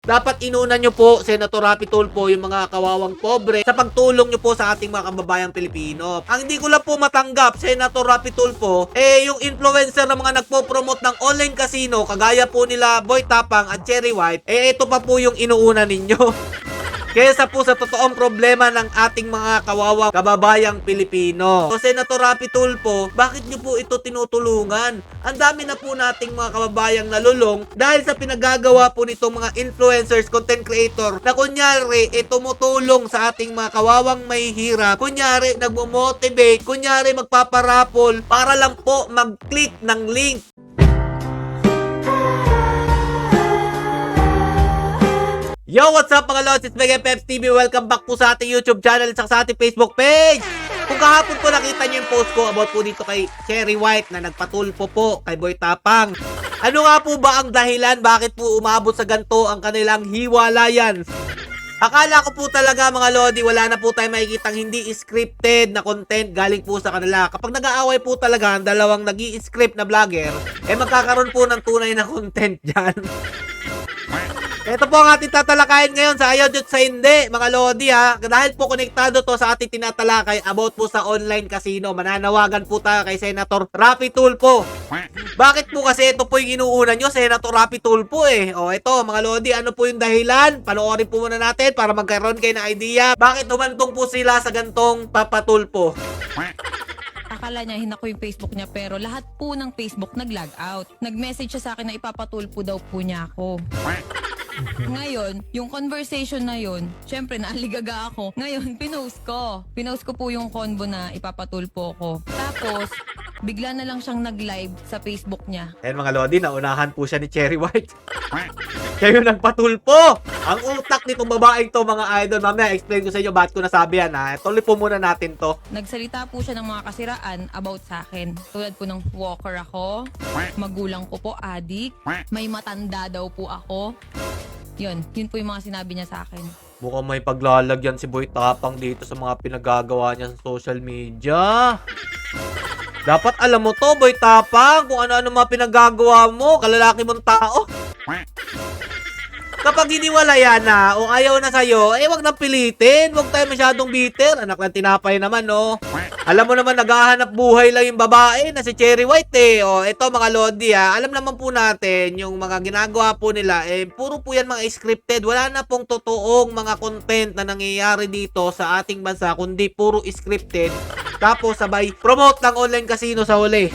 Dapat inuna nyo po, Senator Rapi Tulfo, yung mga kawawang pobre sa pagtulong nyo po sa ating mga kababayang Pilipino. Ang hindi ko lang po matanggap, Senator Rapi Tulfo, yung influencer na mga nagpo-promote ng online casino, kagaya po nila Boy Tapang at Cherry White, ito pa po yung inuuna ninyo. Kesa po sa totoong problema ng ating mga kawawang kababayang Pilipino. So, Senator Rapi Tulfo, bakit nyo po ito tinutulungan? Ang dami na po nating mga kababayang nalulong dahil sa pinagagawa po nitong mga influencers, content creator na kunyari, tumutulong sa ating mga kawawang may hirap. Kunyari, nagmo-motivate. Kunyari, magpaparapol para lang po mag-click ng link. Yo, what's up mga lods? It's Mega Peps TV. Welcome back po sa ating YouTube channel at sa ating Facebook page. Kung kahapon po nakita niyo yung post ko about po dito kay Cherry White na nagpatulpo po kay Boy Tapang. Ano nga po ba ang dahilan bakit po umabot sa ganito ang kanilang hiwalayan? Akala ko po talaga mga lodi, wala na po tayo makikitang hindi scripted na content galing po sa kanila. Kapag nag-aaway po talaga ang dalawang nag-i-script na vlogger, magkakaroon po ng tunay na content dyan. Ito po ang ating tatalakayin ngayon sa ayaw at sa hindi, mga lodi ha. Dahil po konektado to sa ating tinatalakay about po sa online casino. Mananawagan po tayo kay Senator Rapi Tulfo. Bakit po kasi ito po yung inuuna nyo, Senator Rapi Tulfo O ito mga lodi, ano po yung dahilan? Panoorin po muna natin para magkaroon kayo ng idea. Bakit humantong po sila sa gantong papatulpo? Akala niya hinako yung Facebook niya pero lahat po ng Facebook nag-log out. Nag-message siya sa akin na ipapatulpo daw po niya ako. Ngayon, yung conversation na yun, syempre naaligaga ako. Ngayon, pinost ko. Pinost ko po yung convo na ipapatulpo ko. Tapos, bigla na lang siyang nag-live sa Facebook niya. Ayan mga lodi, naunahan po siya ni Cherry White. Kayo nagpatulpo! Ang utak nitong babaeng to mga idol. Mamaya, explain ko sa inyo bakit ko nasabi yan ha. Tuloy po muna natin to. Nagsalita po siya ng mga kasiraan about sa akin. Tulad po ng walker ako, magulang ko po adik, may matanda daw po ako. Yun po yung mga sinabi niya sa akin. Mukhang may paglalagyan si Boy Tapang dito sa mga pinagagawa niya sa social media. Dapat alam mo to, Boy Tapang, kung ano-ano mga pinagagawa mo, kalalaki mong tao. Kapag hiniwalayan na o ayaw na sa'yo, wag nang pilitin. Wag tayo masyadong bitter. Anak ng tinapay naman, no? Alam mo naman, naghahanap buhay lang yung babae na si Cherry White, O, ito mga lodi, alam naman po natin, yung mga ginagawa po nila, puro po yan mga scripted. Wala na pong totoong mga content na nangyayari dito sa ating bansa, kundi puro scripted. Tapos sabay promote ng online casino sa huli.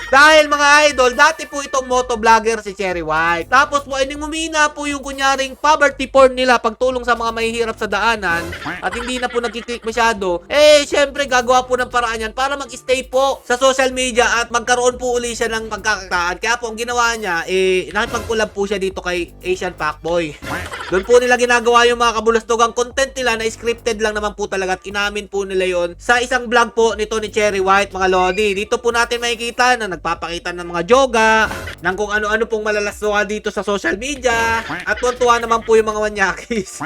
Dahil mga idol, dati po itong motovlogger si Cherry White. Tapos po, humina po yung kunyaring poverty porn nila pagtulong sa mga mahihirap sa daanan at hindi na po nagkiklik masyado. Syempre, gagawa po ng paraan yan para mag-stay po sa social media at magkaroon po uli siya ng pagkakakitaan. Kaya po, ang ginawa niya, nakipag-collab po siya dito kay Asian Fuckboy. Doon po nila ginagawa yung mga kabulastogang content nila na scripted lang naman po talaga at inamin po nila yon sa isang vlog po nito ni Cherry White, mga lodi. Dito po natin makikita na nagpapakita ng mga yoga, ng kung ano-ano pong malalasawa dito sa social media, at tuwan-tuwa naman po yung mga wanyakis.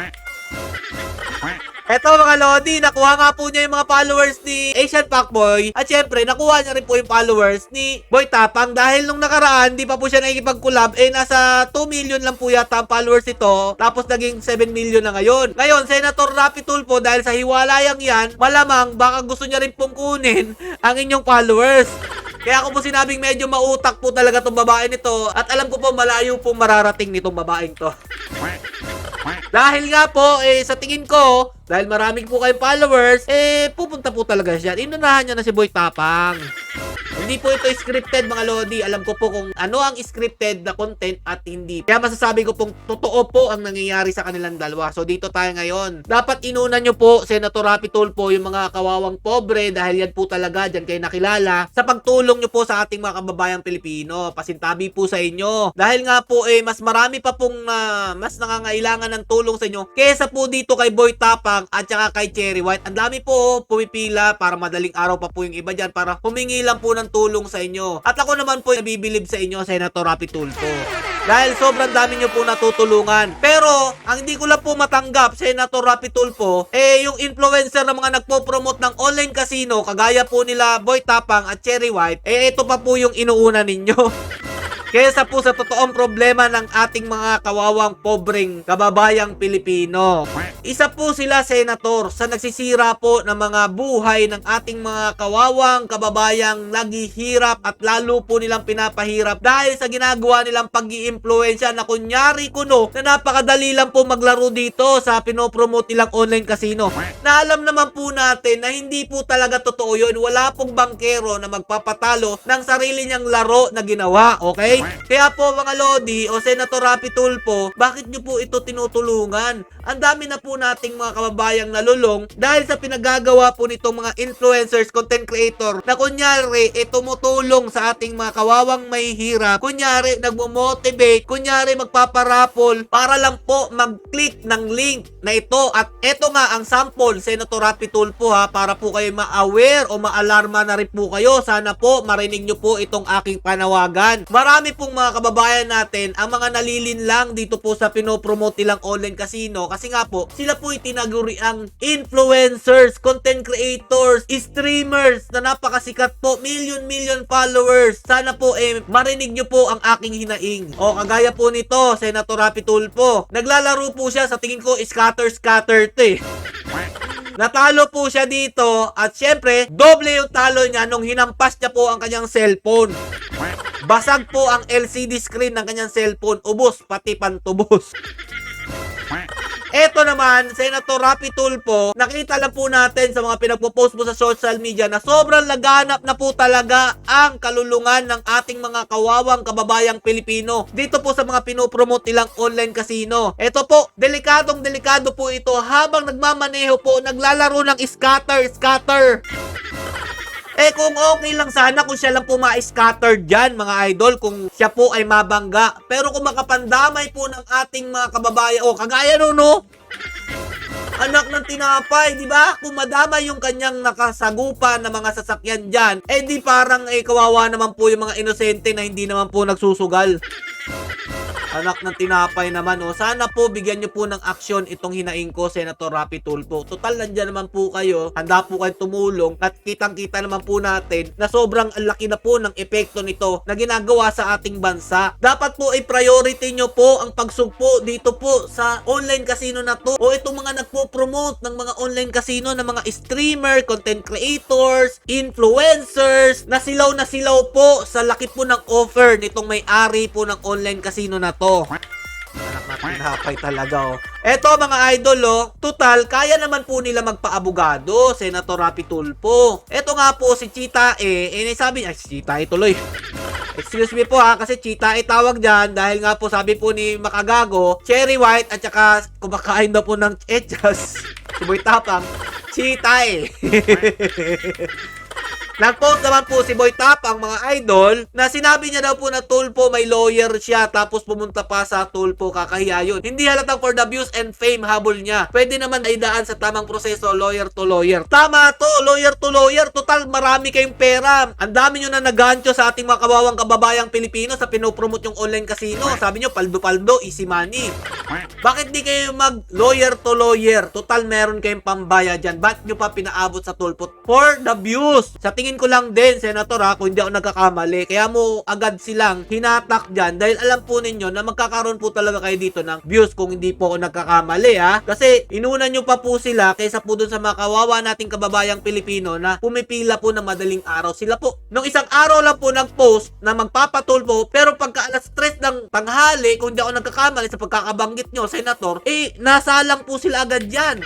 Eto mga lodi, nakuha nga po niya yung mga followers ni Asian Fuckboy at syempre nakuha niya rin po yung followers ni Boy Tapang dahil nung nakaraan di pa po siya nakikipag-collab, nasa 2 million lang po yata ang followers ito tapos naging 7 million na ngayon. Ngayon, Senator Rapi Tulfo dahil sa hiwalayang yan, malamang baka gusto niya rin pong kunin ang inyong followers. Kaya ako po sinabing medyo mautak po talaga tong babae nito at alam ko po malayo po mararating nitong babaeng to. Dahil nga po, sa tingin ko, dahil maraming po kayong followers, pupunta po talaga siya. Inunahan niya na si Boy Tapang. Hindi po ito scripted mga lodi. Alam ko po kung ano ang scripted na content at hindi. Kaya masasabi ko pong totoo po ang nangyayari sa kanilang dalawa. So dito tayo ngayon. Dapat inuna nyo po, Senator Rapi Tulfo, yung mga kawawang pobre dahil yan po talaga, dyan kayo nakilala, sa pagtulong nyo po sa ating mga kababayang Pilipino. Pasintabi po sa inyo. Dahil nga po mas marami pa pong mas nangangailangan ng tulong sa inyo kesa po dito kay Boy Tapang at saka kay Cherry White. Ang dami po pumipila para madaling araw pa po yung iba dyan para humingi lang po ng tulong sa inyo. At ako naman po nabibilib sa inyo, Senator Rapi Tulfo. Dahil sobrang dami nyo po natutulungan. Pero, ang hindi ko lang po matanggap, Senator Rapi Tulfo, yung influencer na mga nagpo-promote ng online casino, kagaya po nila Boy Tapang at Cherry White, ito pa po yung inuuna ninyo. kaysa po sa totoong problema ng ating mga kawawang pobreng kababayang Pilipino. Isa po sila, Senator, sa nagsisira po ng mga buhay ng ating mga kawawang kababayang naghihirap at lalo po nilang pinapahirap dahil sa ginagawa nilang pag-iimpluwensya na kunyari kuno na napakadali lang po maglaro dito sa pinopromote nilang online casino. Na alam naman po natin na hindi po talaga totoo yun. Wala pong bangkero na magpapatalo ng sarili niyang laro na ginawa, okay? Kaya po mga Lodi o Senator Rapi Tulfo, bakit niyo po ito tinutulungan? Ang dami na po nating mga kababayang nalulong dahil sa pinagagawa po nitong mga influencers, content creator na kunyari tumutulong sa ating mga kawawang mahihirap, kunyari nagmo-motivate, kunyari magpaparapol para lang po mag-click ng link na ito. At ito nga ang sample, Senator Rapi Tulfo ha, para po kayo ma-aware o ma-alarma na rin po kayo. Sana po marinig nyo po itong aking panawagan. Marami pong mga kababayan natin ang mga nalilinlang dito po sa pinopromote nilang online casino kasi nga po sila po itinaguri ang influencers, content creators, streamers na napakasikat po, million followers. Sana po marinig nyo po ang aking hinaing. O kagaya po nito, Senator Rapi Tulfo, naglalaro po siya, sa tingin ko scatter to eh. Natalo po siya dito at syempre, doble yung talo niya nung hinampas niya po ang kanyang cellphone. Basag po ang LCD screen ng kanyang cellphone. Ubos, pati pantubos. Eto naman, Senator Rapi Tulfo, nakita lang po natin sa mga pinagpo-post mo sa social media na sobrang laganap na po talaga ang kalulungan ng ating mga kawawang kababayang Pilipino dito po sa mga pinopromote nilang online casino. Eto po, delikado po ito habang nagmamaneho po, naglalaro ng scatter. Kung okay lang sana kung siya lang po ma-scatter dyan, mga idol, kung siya po ay mabangga. Pero kung makapandamay po ng ating mga kababayan, kagaya no? Anak ng tinapay, di ba? Kung madamay yung kanyang nakasagupan na mga sasakyan dyan, di parang kawawa naman po yung mga inosente na hindi naman po nagsusugal. Anak ng tinapay naman, Sana po bigyan nyo po ng aksyon itong hinaing ko, Senator Rapi Tulfo. Total, nandiyan naman po kayo. Handa po kayo tumulong. At kitang-kita naman po natin na sobrang laki na po ng epekto nito na ginagawa sa ating bansa. Dapat po priority nyo po ang pagsugpo dito po sa online casino na to. O itong mga nagpo-promote ng mga online casino na mga streamer, content creators, influencers, na silaw po sa laki po ng offer nitong may-ari po ng online casino na to. Anak na tinapay talaga Eto mga idol total kaya naman po nila magpaabogado, Senator Rapi Tulfo. Eto nga po si Chita sabi niya, Chita tuloy. Excuse me po kasi Chita tawag dyan dahil nga po sabi po ni Makagago, Cherry White at saka kumakain daw po ng echas. Suboy tapang, Chita Nag-post naman po si Boy Tapang, mga idol, na sinabi niya daw po na Tulfo may lawyer siya tapos pumunta pa sa Tulfo, kakahiya yun. Hindi halatang for the views and fame habol niya. Pwede naman ay daan sa tamang proseso, lawyer to lawyer. Tama to, lawyer to lawyer. Total, marami kayong pera. Ang dami nyo na nagancho sa ating mga kabawang kababayang Pilipino sa pinopromote yung online casino. Sabi nyo, paldo-paldo, easy money. Bakit di kayo mag lawyer to lawyer? Total, meron kayong pambaya dyan. Ba't nyo pa pinaabot sa Tulfo? For the views. Sa tingin ko lang din, Senator kung hindi ako nagkakamali. Kaya mo agad silang hinatak dyan dahil alam po ninyo na magkakaroon po talaga kayo dito ng views kung hindi po ako nagkakamali Kasi inuna nyo pa po sila kaysa po dun sa mga kawawa nating kababayang Pilipino na pumipila po ng madaling araw. Sila po, nung isang araw lang po nag-post na magpapatulpo, pero pagka alas 3 ng tanghali, kung hindi ako nagkakamali sa pagkakabanggit nyo, Senator, nasalang po sila agad dyan.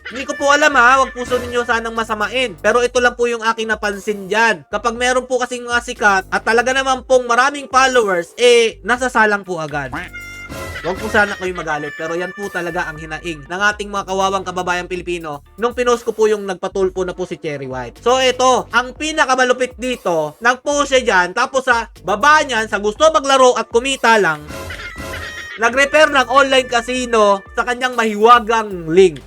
Hindi ko po alam wag puso ninyo sanang masamain. Pero ito lang po yung aking napansin dyan. Kapag meron po kasing mga sikat at talaga naman pong maraming followers, nasasalang po agad. Huwag po sana kayo magalit, pero yan po talaga ang hinaing ng ating mga kawawang kababayang Pilipino nung pinost ko po yung nagpatulpo na po si Cherry White. So ito, ang pinakamalupit dito, nag-post siya dyan, tapos sa baba niyan, sa gusto maglaro at kumita lang, nag-repair ng online casino sa kanyang mahiwagang link.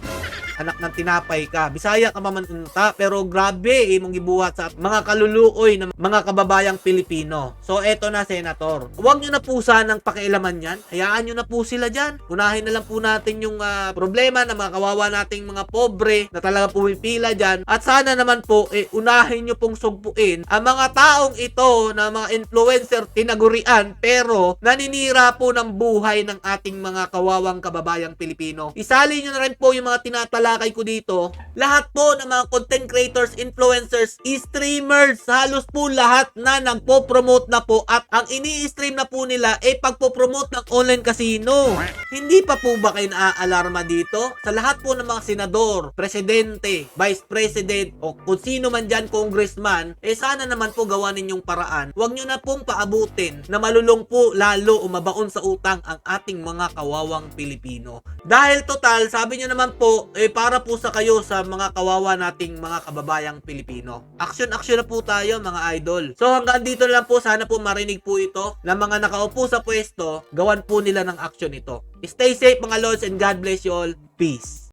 anak ng tinapay ka. Bisaya ka man unta, pero grabe imong gibuhat sa mga kaluluoy ng mga kababayang Pilipino. So eto na, Senator. Huwag nyo na po sanang pakialaman yan. Hayaan nyo na po sila dyan. Unahin na lang po natin yung problema ng mga kawawa nating mga pobre na talaga pumipila dyan. At sana naman po, unahin nyo pong sugpuin ang mga taong ito na mga influencer tinagurian pero naninira po ng buhay ng ating mga kawawang kababayang Pilipino. Isali nyo na rin po yung mga tinatalakay ko dito. Lahat po ng mga content creators, influencers, streamers, halos po lahat na nagpo-promote na po at ang ini-stream na po nila ay pagpo-promote ng online casino. Hindi pa po ba kayo naaalarma dito? Sa lahat po ng mga senador, presidente, vice president o kung sino man dyan, congressman, sana naman po gawa ninyong paraan. Huwag nyo na pong paabutin na malulong po lalo o mabaon sa utang ang ating mga kawawang Pilipino. Dahil total, sabi nyo naman po, para po sa kayo sa mga kawawa nating mga kababayang Pilipino. Action na po tayo mga idol. So hanggang dito na lang po, sana po marinig po ito ng mga nakaupo sa pwesto, gawan po nila ng action ito. Stay safe mga lords and God bless you all. Peace.